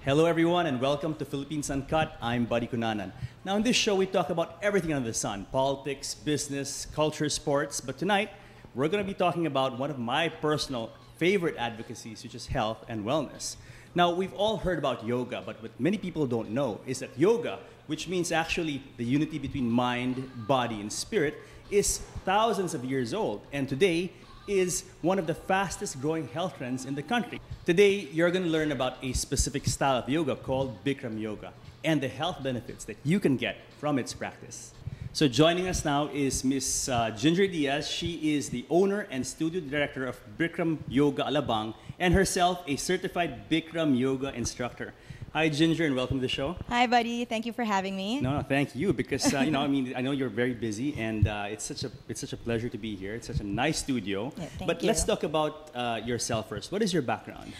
Hello everyone and welcome to Philippines Uncut. I'm Buddy Kunanan. Now in this show we talk about everything under the sun, politics, business, culture, sports, but tonight we're going to be talking about one of my personal favorite advocacies, which is health and wellness. Now we've all heard about yoga, but what many people don't know is that yoga, which means actually the unity between mind, body, and spirit, is thousands of years old and today is one of the fastest growing health trends in the country. Today, you're going to learn about a specific style of yoga called Bikram yoga and the health benefits that you can get from its practice. So joining us now is Miss Ginger Diaz. She is the owner and studio director of Bikram Yoga Alabang and herself a certified Bikram yoga instructor. Hi, Ginger, and welcome to the show. Hi, buddy. Thank you for having me. No, thank you because I know you're very busy, and it's such a pleasure to be here. It's such a nice studio. Yeah, but you. Let's talk about yourself first. What is your background?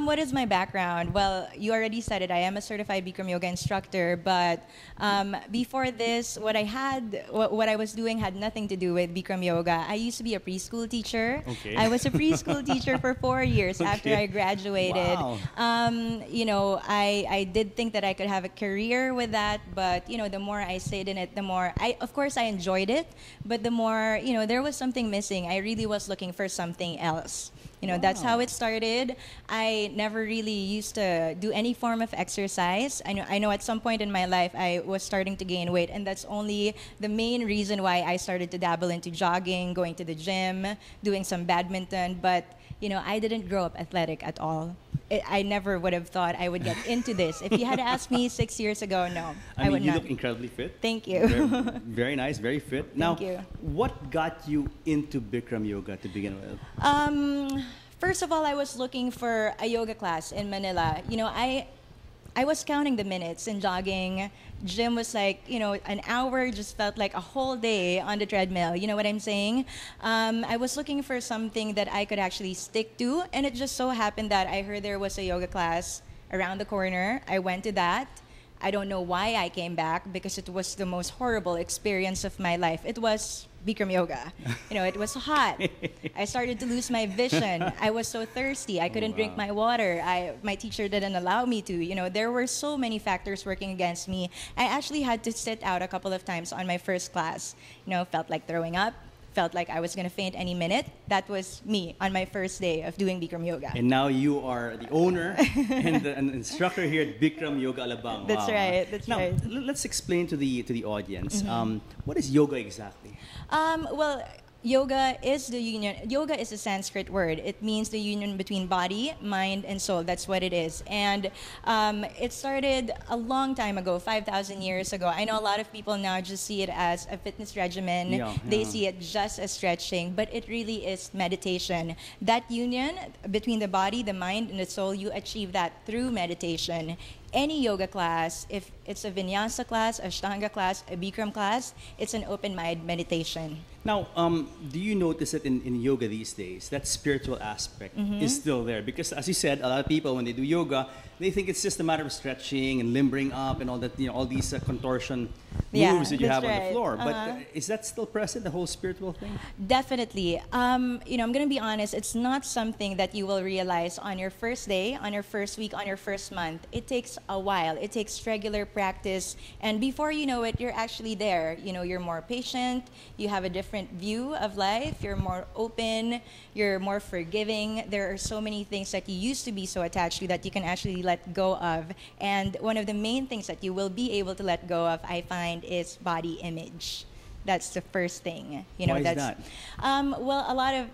What is my background? Well, you already said it. I am a certified Bikram yoga instructor, but before this, what I was doing had nothing to do with Bikram yoga. I used to be a preschool teacher. Okay. I was a preschool teacher for 4 years after I graduated. Wow. I did think that I could have a career with that, but the more I stayed in it, the more of course I enjoyed it, but the more there was something missing. I really was looking for something else. Wow. That's how it started. I never really used to do any form of exercise. I know at some point in my life I was starting to gain weight, and that's only the main reason why I started to dabble into jogging, going to the gym, doing some badminton, but I didn't grow up athletic at all. I never would have thought I would get into this. If you had asked me 6 years ago, no, I would you not. look incredibly fit. Thank you. Very nice, very fit. Thank you. What got you into Bikram yoga to begin with? First of all, I was looking for a yoga class in Manila. I was counting the minutes in jogging. Gym was like, an hour just felt like a whole day on the treadmill. You know what I'm saying? I was looking for something that I could actually stick to, and it just so happened that I heard there was a yoga class around the corner. I went to that. I don't know why I came back because it was the most horrible experience of my life. It was Bikram yoga. It was hot. I started to lose my vision. I was so thirsty. I couldn't drink my water. My teacher didn't allow me to. There were so many factors working against me. I actually had to sit out a couple of times on my first class. Felt like throwing up. Felt like I was going to faint any minute. That was me on my first day of doing Bikram yoga. And now you are the owner and an instructor here at Bikram Yoga Alabang. That's right. Now, let's explain to the audience. What is yoga exactly? Well, yoga is the union. Yoga is a Sanskrit word. It means the union between body, mind, and soul. That's what it is. And it started a long time ago, 5,000 years ago. I know a lot of people now just see it as a fitness regimen. Yeah. They see it just as stretching, but it really is meditation. That union between the body, the mind, and the soul, you achieve that through meditation. Any yoga class, if it's a vinyasa class, ashtanga class, a Bikram class, it's an open mind meditation. Now, do you notice that in yoga these days, that spiritual aspect is still there? Because as you said, a lot of people, when they do yoga, they think it's just a matter of stretching and limbering up and all that, all these contortion moves that you have on the floor. But is that still present, the whole spiritual thing? Definitely. I'm going to be honest, it's not something that you will realize on your first day, on your first week, on your first month. It takes a while. It takes regular practice. And before you know it, you're actually there. You're more patient. You have a different view of life. You're more open. You're more forgiving. There are so many things that you used to be so attached to that you can actually let go of. And one of the main things that you will be able to let go of, I find, is body image. That's the first thing. Why is that? Well, a lot of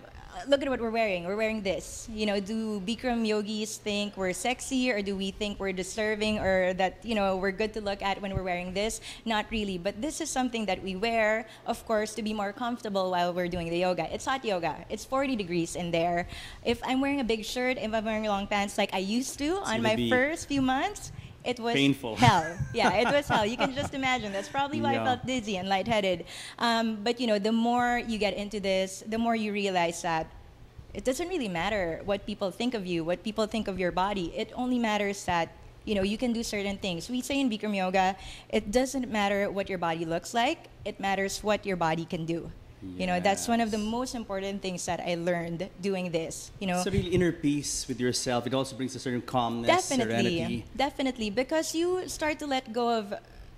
look at what we're wearing. We're wearing this. Do Bikram yogis think we're sexy, or do we think we're deserving, or that we're good to look at when we're wearing this? Not really. But this is something that we wear, of course, to be more comfortable while we're doing the yoga. It's hot yoga. It's 40 degrees in there. If I'm wearing a big shirt, if I'm wearing long pants like I used to on my first few months, it was painful. Hell. Yeah, it was hell. You can just imagine. That's probably why I felt dizzy and lightheaded. But the more you get into this, the more you realize that it doesn't really matter what people think of you, what people think of your body. It only matters that you can do certain things. We say in Bikram yoga, it doesn't matter what your body looks like. It matters what your body can do. You know, that's one of the Yes. most important things that I learned doing this. You know, So really inner peace with yourself. It also brings a certain calmness, definitely, serenity. definitely, because you start to let go of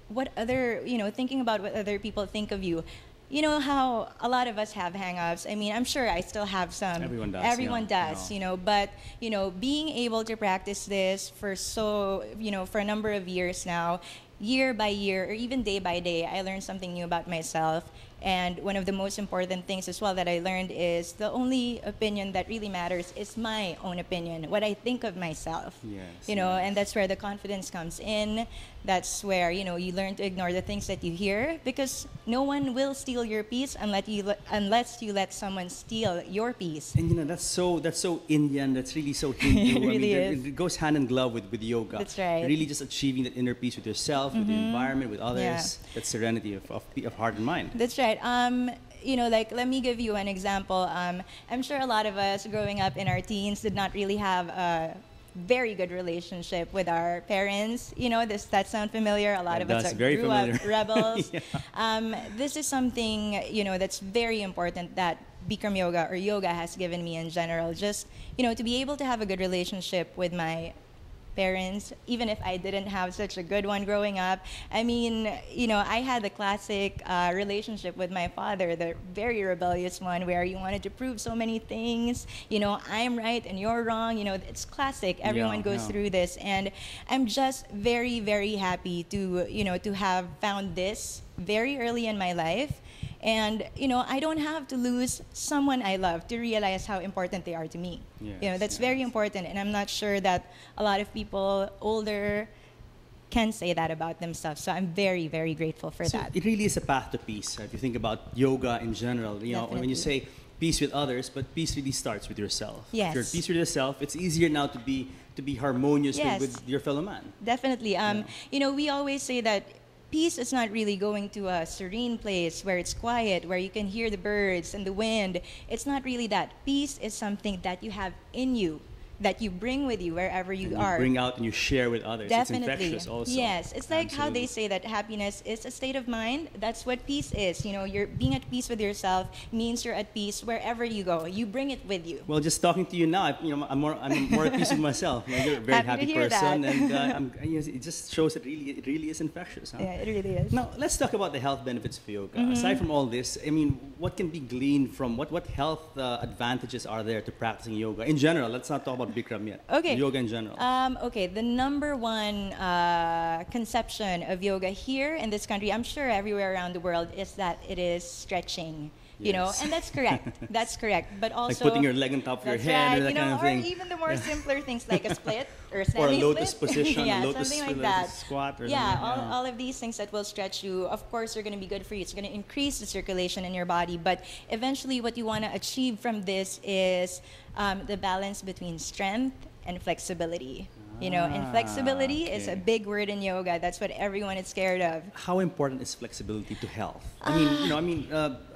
what other, you know, thinking about what other people think of you. You know how a lot of us have hang-ups. I mean, I'm sure I still have some. Everyone does, Everyone yeah, does, yeah. you know, but, you know, being able to practice this for so, you know, for a number of years now, year by year or even day by day, I learned something new about myself. And one of the most important things as well that I learned is the only opinion that really matters is my own opinion, what I think of myself. Yes, You know, yes. and that's where the confidence comes in. That's where, you know, you learn to ignore the things that you hear, because no one will steal your peace unless you let someone steal your peace. And you know that's so Indian. That's really so Hindu. It really is. It goes hand in glove with yoga. That's right. Really, just achieving that inner peace with yourself, with the environment, with others. Yeah. That serenity of heart and mind. That's right. You know, like, let me give you an example. I'm sure a lot of us growing up in our teens did not really have a very good relationship with our parents. You know, does that sound familiar? A lot It of us does. Very grew up familiar. rebels. Yeah. This is something, you know, that's very important that Bikram yoga or yoga has given me in general. Just, you know, to be able to have a good relationship with my parents, even if I didn't have such a good one growing up. I mean, you know, I had the classic relationship with my father, the very rebellious one, where you wanted to prove so many things. You know, I'm right and you're wrong. You know, it's classic. Everyone goes yeah. through this, and I'm just very, very happy to, you know, to have found this very early in my life. And, you know, I don't have to lose someone I love to realize how important they are to me. You know, Yes, that's very yes. important. And I'm not sure that a lot of people older can say that about themselves. So I'm very, very grateful for So that. it really is a path to peace. If you think about yoga in general, you know, when you Definitely. say peace with others, but peace really starts with yourself. Yes. If you're at peace with yourself, it's easier now to be harmonious Yes. with your fellow man. Definitely. You know, we always say that peace is not really going to a serene place where it's quiet, where you can hear the birds and the wind. It's not really that. Peace is something that you have in you, that you bring with you wherever you And you are. bring out and you share with others. Definitely. It's infectious also. Yes. It's like how they Absolutely. say that happiness is a state of mind. That's what peace is. You know, you're being at peace with yourself means you're at peace wherever you go. You bring it with you. Well, just talking to you now, I'm more at peace with myself. You know, you're a very Happy to happy hear person, that. and it just shows that it really is infectious. Huh? Yeah, it really is. Now, let's talk about the health benefits of yoga. Mm-hmm. Aside from all this, I mean, what can be gleaned from what health advantages are there to practicing yoga in general? Let's not talk about Bikram yet. Okay. Yoga in general. Okay, the number one conception of yoga here in this country, I'm sure everywhere around the world, is that it is stretching. You know, Yes. and that's correct. That's correct. But also Like putting your leg on top of your that's head right, or that you know, kind of or thing. even the more simpler things like a split or a Or a semi-split. lotus position, yeah, a lotus something like with that. a squat or yeah, something. all of these things that will stretch you, of course, are going to be good for you. It's going to increase the circulation in your body. But eventually, what you want to achieve from this is the balance between strength and flexibility. You know, and flexibility is a okay. big word in yoga. That's what everyone is scared of. How important is flexibility to health? I mean,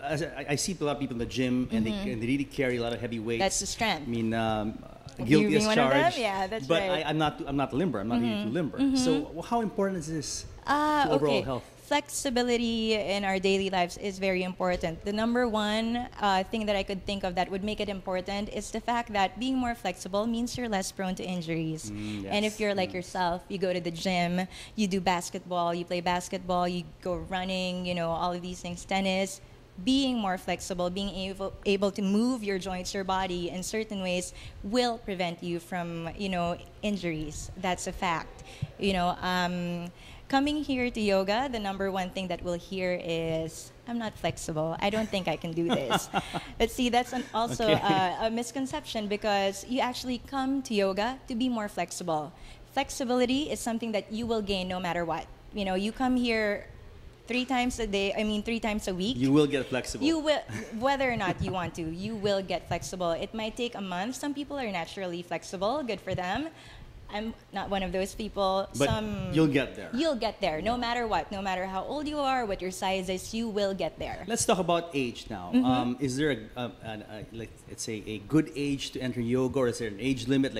as I see a lot of people in the gym, and they really carry a lot of heavy weights. That's the strength. I mean, You guilty being as one of them? charged. Yeah, that's but right. I'm not limber. I'm not really too limber. So how important is this to overall Okay. health? Flexibility in our daily lives is very important. The number one thing that I could think of that would make it important is the fact that being more flexible means you're less prone to injuries. And if yes, you're like yourself, you go to the gym, you do basketball, you play basketball, you go running, you know, all of these things, tennis. Being more flexible, being able to move your joints, your body in certain ways will prevent you from, you know, injuries. That's a fact. You know, coming here to yoga, the number one thing that we'll hear is, I'm not flexible. I don't think I can do this. But see, that's also Okay. a misconception, because you actually come to yoga to be more flexible. Flexibility is something that you will gain no matter what. You know, you come here 3 times a day, 3 times a week. You will get flexible. You will, whether or not you want to, you will get flexible. It might take a month. Some people are naturally flexible. Good for them. I'm not one of those people. but you'll get there. You'll get there, no matter what. No matter how old you are, what your size is, you will get there. Let's talk about age now. Is there like, let's say, a good age to enter yoga, or is there an age limit?